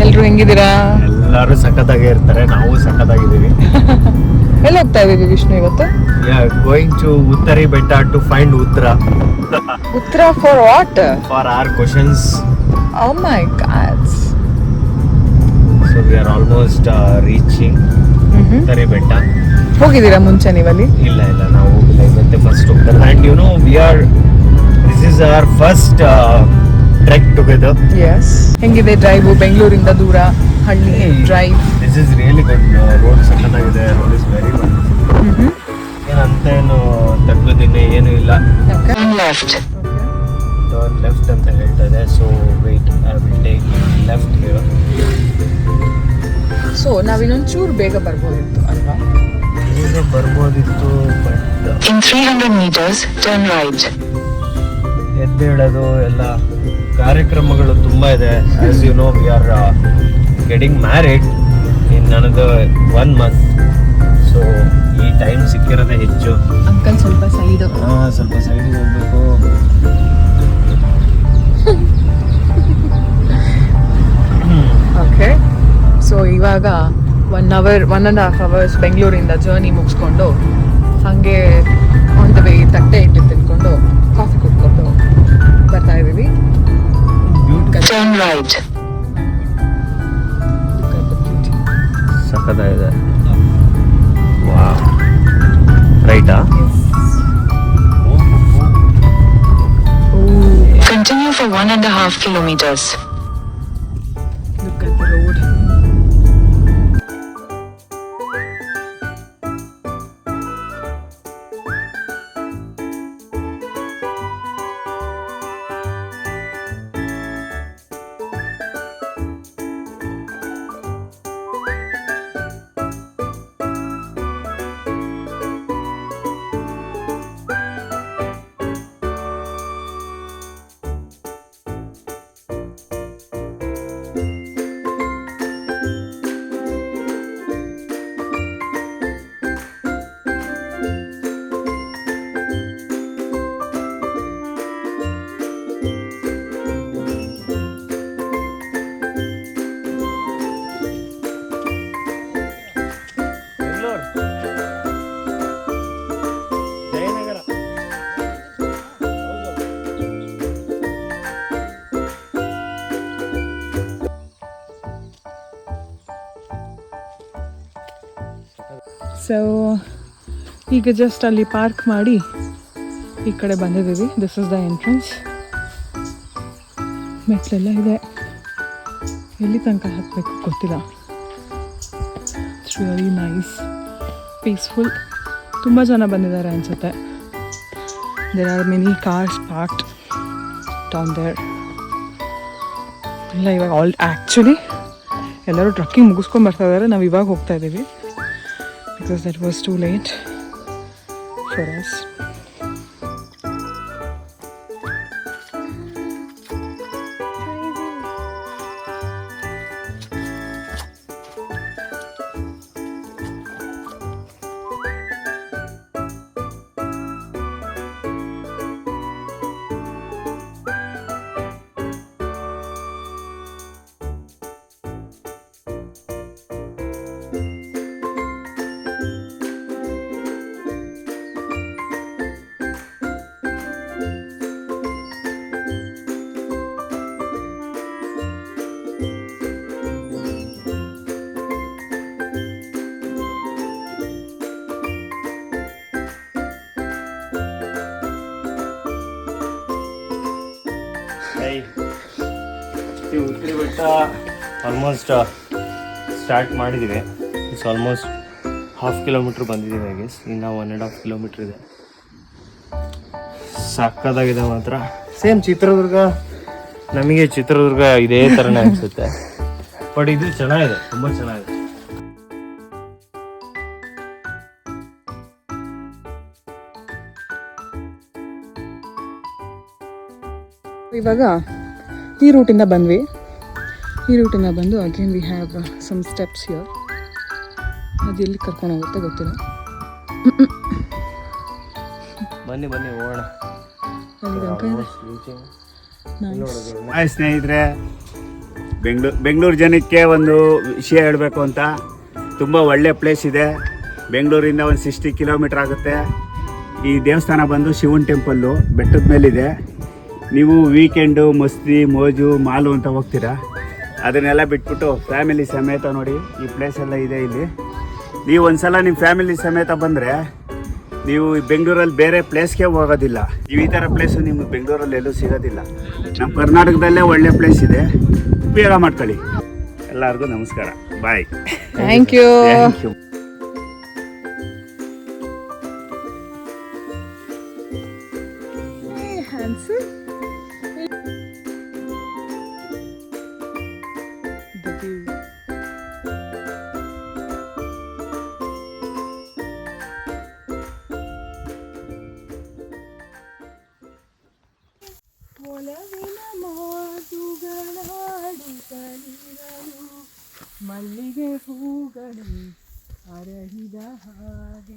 ಎಲ್ರು ಹೆಂಗಿದ್ದೀರಾ? ಎಲ್ಲರೂ ಸಖತ್ತಾಗೇ ಇರ್ತಾರೆ, ನಾವು ಸಖತ್ತಾಗಿದ್ದೀವಿ. ಎಲ್ಲಿ ಹೋಗ್ತಾ ಇದೀವಿ ವಿಷ್ಣು ಇವತ್ತು? ಗೋಯಿಂಗ್ ಟು ಉತ್ತರಿ ಬೆಟ್ಟ ಟು ಫೈಂಡ್ ಉತ್ತರ. ಉತ್ತರ for what? For our questions. Oh my God. So we are almost reaching Uttari Betta. ಹೋಗಿದ್ದೀರಾ ಮುಂಚೆ ನೀವಲ್ಲಿ? ಇಲ್ಲ ನಾವು ಹೋಗಿಲ್ಲ, ಇವತ್ತೆ ಫಸ್ಟ್ ಹೋಗ್ತಾರೆ. And you know this is our first trek together. Yes. ಹೆಂಗಿದೆ ಡ್ರೈವ್? ಬೆಂಗಳೂರಿಂದ ದೂರ ಹಳ್ಳಿ drive. This is really good. Road ಸಖತ್ತಾಗಿದೆ, ರೋಡ್ ಇಸ್ ವೆರಿ ಗುಡ್. ಏನಂತೇನು ತಗ್ಗೋದಿನ್ನೇ ಏನೂ ಇಲ್ಲ. ಟರ್ನ್ ಲೆಫ್ಟ್ ಅಂತ ಹೇಳ್ತಾ ಇದೆ. So wait, I will take left here. So ನಾವಿನ್ನೊಂದು ಚೂರು ಬೇಗ ಬರ್ಬೋದಿತ್ತು ಅಲ್ವಾ? ಬೇಗ ಬರ್ಬೋದಿತ್ತು, but In 300 meters, turn right. ಎದ್ದೇಳೋದು ಎಲ್ಲ ಕಾರ್ಯಕ್ರಮಗಳು ತುಂಬ ಇದೆ. As you know we are getting married in another 1 month. So ಈ ಟೈಮ್ ಸಿಕ್ಕಿರೋದೇ ಹೆಚ್ಚು. ಅಂಕಲ್ ಸ್ವಲ್ಪ ಸೈಡ್. ಸ್ವಲ್ಪ ಸೈಡಿಗೆ ಹೋಗ್ಬೇಕು. ಓಕೆ. ಸೊ ಇವಾಗ 1.5 hours ಬೆಂಗಳೂರಿಂದ ಜರ್ನಿ ಮುಗಿಸ್ಕೊಂಡು ಹಾಗೆ ಆನ್ ದ ವೇ ತಟ್ಟೆ ಇಟ್ಟು ತಿನ್ಕೊಂಡು ಕಾಫಿ ಕುಡ್ಕೊಂಡು ಬರ್ತಾ ಇದ್ದೀವಿ. Turn right. ಸಖತ್ತಾಗಿದೆ. ವಾವ್. ರೈಟಾ? Continue for 1.5 kilometers. Look at the road. So ಈಗ ಜಸ್ಟ್ ಅಲ್ಲಿ ಪಾರ್ಕ್ ಮಾಡಿ ಈ ಕಡೆ ಬಂದಿದ್ದೀವಿ. This is the entrance. ಮೆಟ್ಲೆಲ್ಲ ಇದೆ, ಎಲ್ಲಿ ತನಕ ಹತ್ತಬೇಕು ಗೊತ್ತಿಲ್ಲ. It's really nice, peaceful. ತುಂಬ ಜನ ಬಂದಿದ್ದಾರೆ ಅನಿಸುತ್ತೆ. There are many cars parked down there. ಇಲ್ಲ ಇವಾಗ ಆ್ಯಕ್ಚುಲಿ ಎಲ್ಲರೂ ಟ್ರಕ್ಕಿಂಗ್ ಮುಗಿಸ್ಕೊಂಡು ಬರ್ತಾ ಇದ್ದಾರೆ. ನಾವು ಇವಾಗ ಹೋಗ್ತಾ ಇದ್ದೀವಿ because that was too late for us. ಉತ್ತರಿ ಬೆಟ್ಟ ಆಲ್ಮೋಸ್ಟ್ ಸ್ಟಾರ್ಟ್ ಮಾಡಿದ್ದೀವಿ. ಇಟ್ಸ್ ಆಲ್ಮೋಸ್ಟ್ 1/2 kilometer ಬಂದಿದ್ದೀವಿ. ಐ ಗೆಸ್ ಇನ್ನು 1.5 kilometer ಇದೆ. ಸಕ್ಕತ್ತಾಗಿದೆ ಮಾತ್ರ. ಸೇಮ್ ಚಿತ್ರದುರ್ಗ, ನಮಗೆ ಚಿತ್ರದುರ್ಗ ಇದೇ ಥರನೇ ಅನಿಸುತ್ತೆ. ಬಟ್ ಇದು ಚೆನ್ನಾಗಿದೆ, ತುಂಬ ಚೆನ್ನಾಗಿದೆ. ಇವಾಗ ಈ ರೂಟಿಂದ ಬಂದ್ವಿ. ಈ ರೂಟಿಂದ ಬಂದು again we have some steps here. ಅದು ಎಲ್ಲಿ ಕರ್ಕೊಂಡು ಹೋಗುತ್ತೆ ಗೊತ್ತಿಲ್ಲ. ಬನ್ನಿ ಹೋಗೋಣ. ಹಾಯ್ ಸ್ನೇಹಿತರೆ, ಬೆಂಗಳೂರು ಜನಕ್ಕೆ ಒಂದು ವಿಷಯ ಹೇಳಬೇಕು ಅಂತ. ತುಂಬ ಒಳ್ಳೆ ಪ್ಲೇಸ್ ಇದೆ. ಬೆಂಗಳೂರಿಂದ ಒಂದು 60 ಕಿಲೋಮೀಟ್ರ್ ಆಗುತ್ತೆ. ಈ ದೇವಸ್ಥಾನ ಬಂದು ಶಿವನ್ ಟೆಂಪಲ್ಲು ಬೆಟ್ಟದ ಮೇಲಿದೆ. ನೀವು ವೀಕೆಂಡು ಮಸ್ತಿ ಮೋಜು ಮಾಲು ಅಂತ ಹೋಗ್ತೀರಾ, ಅದನ್ನೆಲ್ಲ ಬಿಟ್ಬಿಟ್ಟು ಫ್ಯಾಮಿಲಿ ಸಮೇತ ನೋಡಿ ಈ ಪ್ಲೇಸ್ ಎಲ್ಲ ಇದೆ ಇಲ್ಲಿ. ನೀವು ಒಂದ್ಸಲ ನಿಮ್ಮ ಫ್ಯಾಮಿಲಿ ಸಮೇತ ಬಂದರೆ ನೀವು ಬೆಂಗಳೂರಲ್ಲಿ ಬೇರೆ ಪ್ಲೇಸ್ಗೆ ಹೋಗೋದಿಲ್ಲ. ನೀವು ಈ ಥರ ಪ್ಲೇಸು ನಿಮ್ಗೆ ಬೆಂಗಳೂರಲ್ಲಿ ಎಲ್ಲೂ ಸಿಗೋದಿಲ್ಲ. ನಮ್ಮ ಕರ್ನಾಟಕದಲ್ಲೇ ಒಳ್ಳೆ ಪ್ಲೇಸ್ ಇದೆ, ಉಪಯೋಗ ಮಾಡ್ಕೊಳ್ಳಿ. ಎಲ್ಲರಿಗೂ ನಮಸ್ಕಾರ, bye. Thank you. Thank you. ಮಲ್ಲಿಗೆ ಹೂಗಳು ಅರಳಿದ ಹಾಗೆ